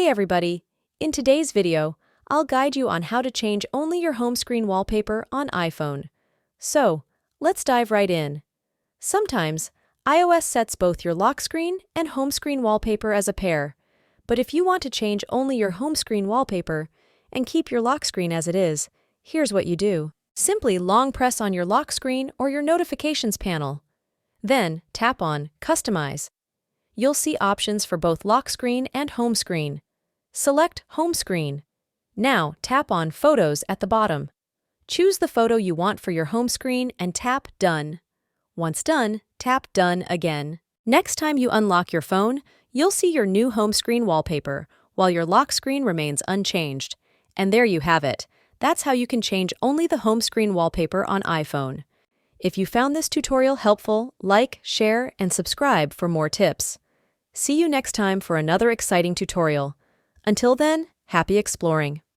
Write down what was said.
everybody! In today's video, I'll guide you on how to change only your home screen wallpaper on iPhone. So, let's dive right in. Sometimes, iOS sets both your lock screen and home screen wallpaper as a pair. But if you want to change only your home screen wallpaper and keep your lock screen as it is, here's what you do. Simply long press on your lock screen or your notifications panel. Then, tap on Customize. You'll see options for both lock screen and home screen. Select Home Screen. Now tap on Photos at the bottom. Choose the photo you want for your home screen and tap Done. Once done, tap Done again. Next time you unlock your phone, you'll see your new home screen wallpaper, while your lock screen remains unchanged. And there you have it. That's how you can change only the home screen wallpaper on iPhone. If you found this tutorial helpful, like, share, and subscribe for more tips. See you next time for another exciting tutorial. Until then, happy exploring!